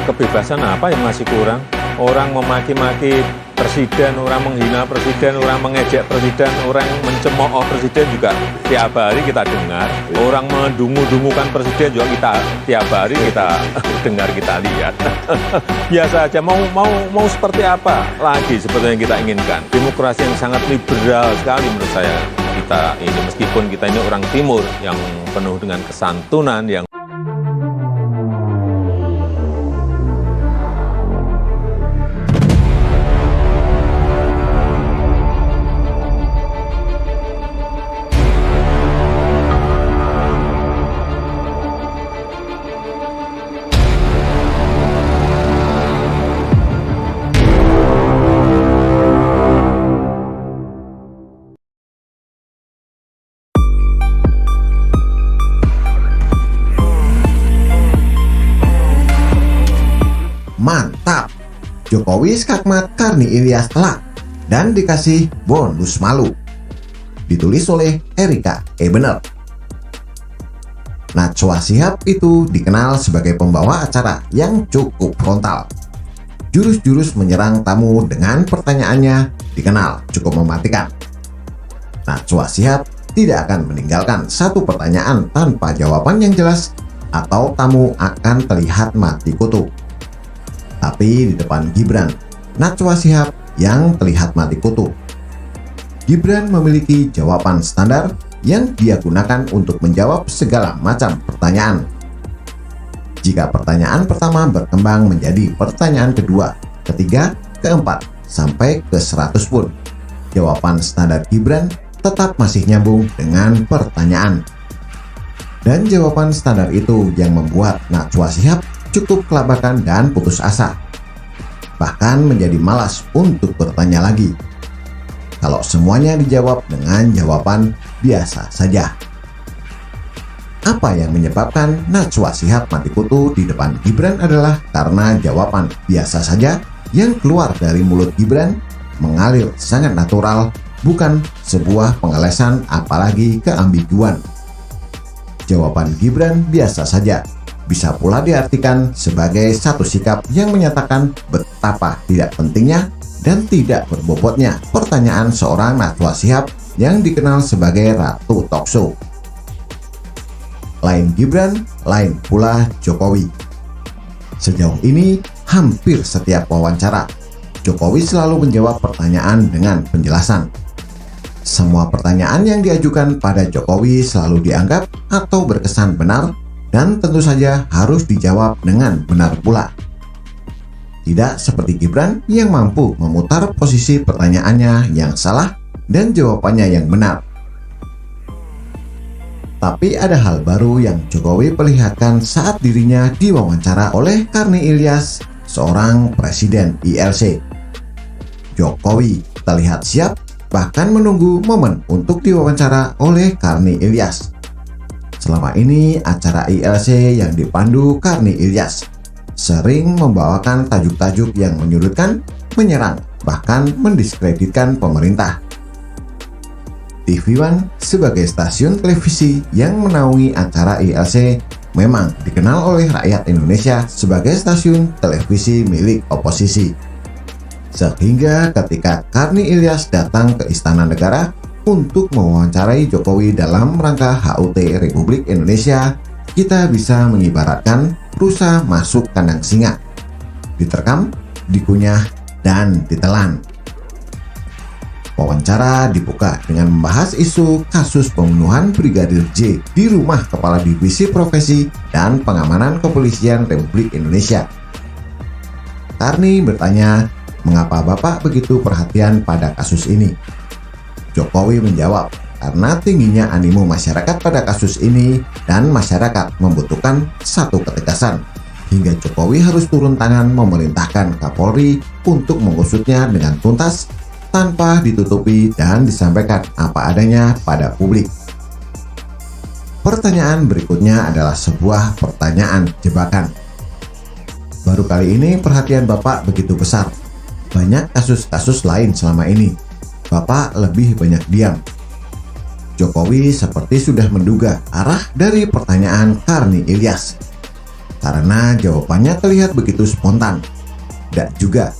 kebebasan apa yang masih kurang? Orang memaki-maki presiden, orang menghina presiden, orang mengejek presiden, orang mencemooh presiden juga tiap hari kita dengar. Orang mendungu-dungukan presiden juga tiap hari kita dengar, kita lihat. Biasa aja, mau seperti apa lagi seperti yang kita inginkan. Demokrasi yang sangat liberal sekali menurut saya. Kita ini, meskipun kita ini orang timur yang penuh dengan kesantunan, yang mantap, Jokowi skakmat Karni Ilyas telak dan dikasih bonus malu. Ditulis oleh Erika Ebener. Najwa Shihab itu dikenal sebagai pembawa acara yang cukup frontal. Jurus-jurus menyerang tamu dengan pertanyaannya dikenal cukup mematikan. Najwa Shihab tidak akan meninggalkan satu pertanyaan tanpa jawaban yang jelas, atau tamu akan terlihat mati kutu. Tapi di depan Gibran, Najwa Shihab yang terlihat mati kutu. Gibran memiliki jawaban standar yang dia gunakan untuk menjawab segala macam pertanyaan. Jika pertanyaan pertama berkembang menjadi pertanyaan kedua, ketiga, keempat, sampai ke 100 pun, jawaban standar Gibran tetap masih nyambung dengan pertanyaan. Dan jawaban standar itu yang membuat Najwa Shihab cukup kelabakan dan putus asa, bahkan menjadi malas untuk bertanya lagi. Kalau semuanya dijawab dengan jawaban biasa saja. Apa yang menyebabkan Najwa Shihab mati kutu di depan Gibran adalah karena jawaban biasa saja yang keluar dari mulut Gibran mengalir sangat natural, bukan sebuah pengelesan apalagi keambiguan. Jawaban Gibran biasa saja bisa pula diartikan sebagai satu sikap yang menyatakan betapa tidak pentingnya dan tidak berbobotnya pertanyaan seorang Najwa Shihab yang dikenal sebagai Ratu Talkshow. Lain Gibran, lain pula Jokowi. Sejauh ini, hampir setiap wawancara, Jokowi selalu menjawab pertanyaan dengan penjelasan. Semua pertanyaan yang diajukan pada Jokowi selalu dianggap atau berkesan benar, dan tentu saja harus dijawab dengan benar pula. Tidak seperti Gibran yang mampu memutar posisi pertanyaannya yang salah dan jawabannya yang benar. Tapi ada hal baru yang Jokowi perlihatkan saat dirinya diwawancara oleh Karni Ilyas, seorang presiden ILC. Jokowi terlihat siap, bahkan menunggu momen untuk diwawancara oleh Karni Ilyas. Selama ini acara ILC yang dipandu Karni Ilyas sering membawakan tajuk-tajuk yang menyudutkan, menyerang, bahkan mendiskreditkan pemerintah. TV One sebagai stasiun televisi yang menaungi acara ILC memang dikenal oleh rakyat Indonesia sebagai stasiun televisi milik oposisi. Sehingga ketika Karni Ilyas datang ke Istana Negara untuk mewawancarai Jokowi dalam rangka HUT Republik Indonesia, kita bisa mengibaratkan rusa masuk kandang singa, diterkam, dikunyah, dan ditelan. Wawancara dibuka dengan membahas isu kasus pembunuhan Brigadir J di rumah Kepala Divisi Profesi dan Pengamanan Kepolisian Republik Indonesia. Karni bertanya, mengapa Bapak begitu perhatian pada kasus ini? Jokowi menjawab, karena tingginya animo masyarakat pada kasus ini dan masyarakat membutuhkan satu ketegasan, hingga Jokowi harus turun tangan memerintahkan Kapolri untuk mengusutnya dengan tuntas tanpa ditutupi dan disampaikan apa adanya pada publik. Pertanyaan berikutnya adalah sebuah pertanyaan jebakan. Baru kali ini perhatian Bapak begitu besar. Banyak kasus-kasus lain selama ini. Bapak lebih banyak diam. Jokowi seperti sudah menduga arah dari pertanyaan Karni Ilyas. Karena jawabannya terlihat begitu spontan. Dan juga,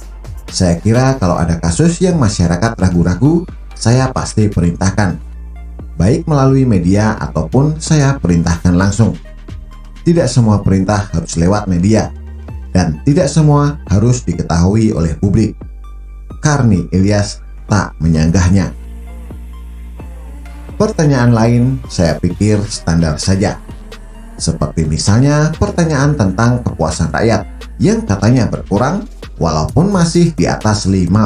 saya kira kalau ada kasus yang masyarakat ragu-ragu, saya pasti perintahkan. Baik melalui media ataupun saya perintahkan langsung. Tidak semua perintah harus lewat media. Dan tidak semua harus diketahui oleh publik. Karni Ilyas tak menyanggahnya. Pertanyaan lain saya pikir standar saja. Seperti misalnya pertanyaan tentang kepuasan rakyat yang katanya berkurang walaupun masih di atas 50%.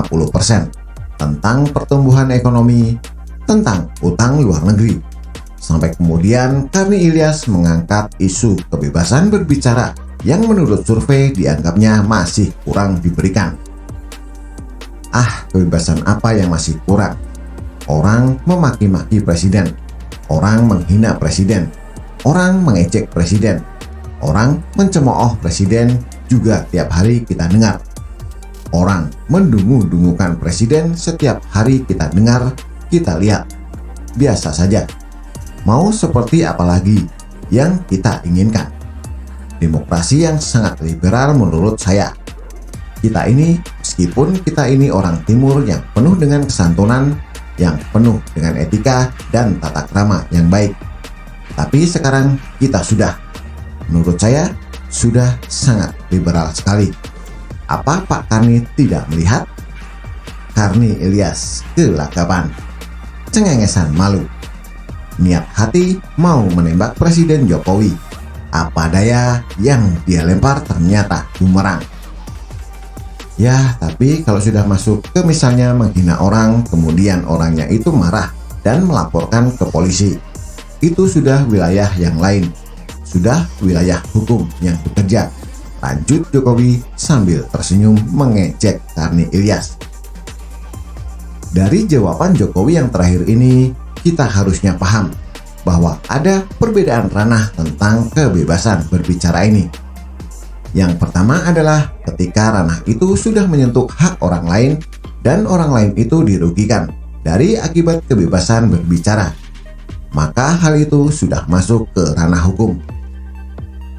Tentang pertumbuhan ekonomi, tentang utang luar negeri. Sampai kemudian Karni Ilyas mengangkat isu kebebasan berbicara yang menurut survei dianggapnya masih kurang diberikan. Kebebasan apa yang masih kurang? Orang memaki-maki presiden, orang menghina presiden, orang mengejek presiden, orang mencemooh presiden juga tiap hari kita dengar. Orang mendungu-dungukan presiden setiap hari kita dengar, kita lihat. Biasa saja. Mau seperti apa lagi yang kita inginkan? Demokrasi yang sangat liberal menurut saya. Kita ini, meskipun kita ini orang timur yang penuh dengan kesantunan, yang penuh dengan etika dan tata krama yang baik. Tapi sekarang kita sudah, menurut saya, sudah sangat liberal sekali. Apa Pak Karni tidak melihat? Karni Ilyas kelakapan, cengengesan malu. Niat hati mau menembak Presiden Jokowi. Apa daya yang dia lempar ternyata bumerang. Ya, tapi kalau sudah masuk ke misalnya menghina orang, kemudian orangnya itu marah dan melaporkan ke polisi. Itu sudah wilayah yang lain. Sudah wilayah hukum yang bekerja. Lanjut Jokowi sambil tersenyum mengejek Karni Ilyas. Dari jawaban Jokowi yang terakhir ini, kita harusnya paham bahwa ada perbedaan ranah tentang kebebasan berbicara ini. Yang pertama adalah ketika ranah itu sudah menyentuh hak orang lain dan orang lain itu dirugikan dari akibat kebebasan berbicara, maka hal itu sudah masuk ke ranah hukum.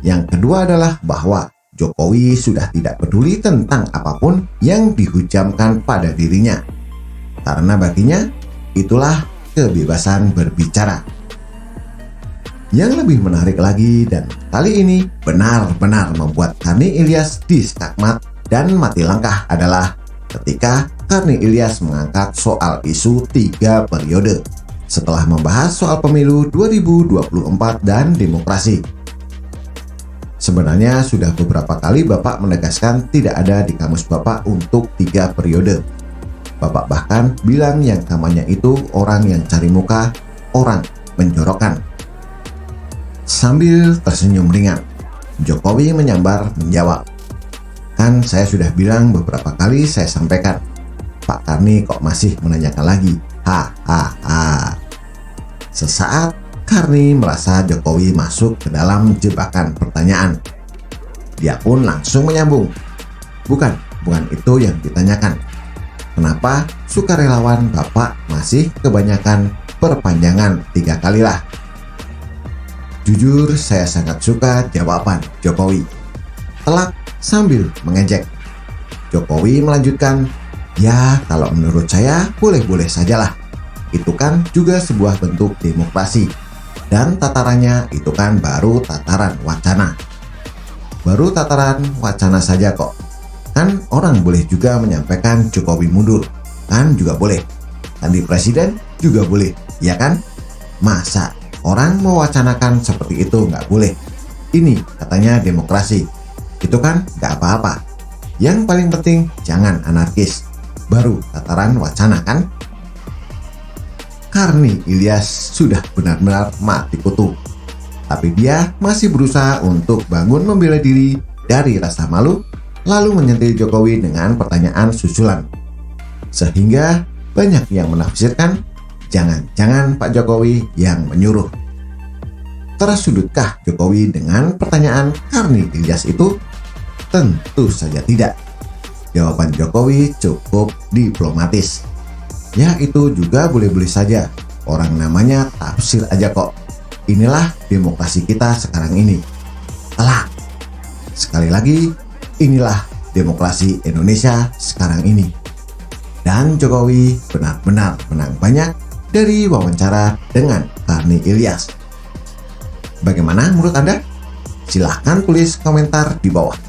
Yang kedua adalah bahwa Jokowi sudah tidak peduli tentang apapun yang dihujamkan pada dirinya, karena baginya itulah kebebasan berbicara. Yang lebih menarik lagi dan kali ini benar-benar membuat Karni Ilyas diskakmat dan mati langkah adalah ketika Karni Ilyas mengangkat soal isu 3 periode setelah membahas soal pemilu 2024 dan demokrasi. Sebenarnya sudah beberapa kali Bapak menegaskan tidak ada di kamus Bapak untuk 3 periode. Bapak bahkan bilang yang namanya itu orang yang cari muka, orang menjorokkan. Sambil tersenyum ringan, Jokowi menyambar menjawab, "Kan saya sudah bilang beberapa kali saya sampaikan. Pak Karni kok masih menanyakan lagi? Hahaha." Sesaat Karni merasa Jokowi masuk ke dalam jebakan pertanyaan. Dia pun langsung menyambung, Bukan itu yang ditanyakan. Kenapa sukarelawan Bapak masih kebanyakan perpanjangan 3 kali lah?" Jujur, saya sangat suka jawaban Jokowi. Telak sambil mengejek. Jokowi melanjutkan, "Ya, kalau menurut saya boleh-boleh sajalah. Itu kan juga sebuah bentuk demokrasi. Dan tatarannya itu kan baru tataran wacana. Baru tataran wacana saja kok. Kan orang boleh juga menyampaikan Jokowi mundur. Kan juga boleh. Ganti presiden juga boleh, ya kan? Masa orang mewacanakan seperti itu nggak boleh? Ini katanya demokrasi. Itu kan nggak apa-apa. Yang paling penting jangan anarkis. Baru tataran wacana kan?" Karni Ilyas sudah benar-benar mati kutu. Tapi dia masih berusaha untuk bangun membela diri dari rasa malu, lalu menyentil Jokowi dengan pertanyaan susulan. Sehingga banyak yang menafsirkan, jangan-jangan Pak Jokowi yang menyuruh. Tersudutkah Jokowi dengan pertanyaan Karni Ilyas itu? Tentu saja tidak. Jawaban Jokowi cukup diplomatis. Ya, itu juga boleh-boleh saja. Orang namanya tafsir aja kok. Inilah demokrasi kita sekarang ini. Telak. Sekali lagi, inilah demokrasi Indonesia sekarang ini. Dan Jokowi benar-benar menang banyak dari wawancara dengan Karni Ilyas. Bagaimana menurut Anda? Silahkan tulis komentar di bawah.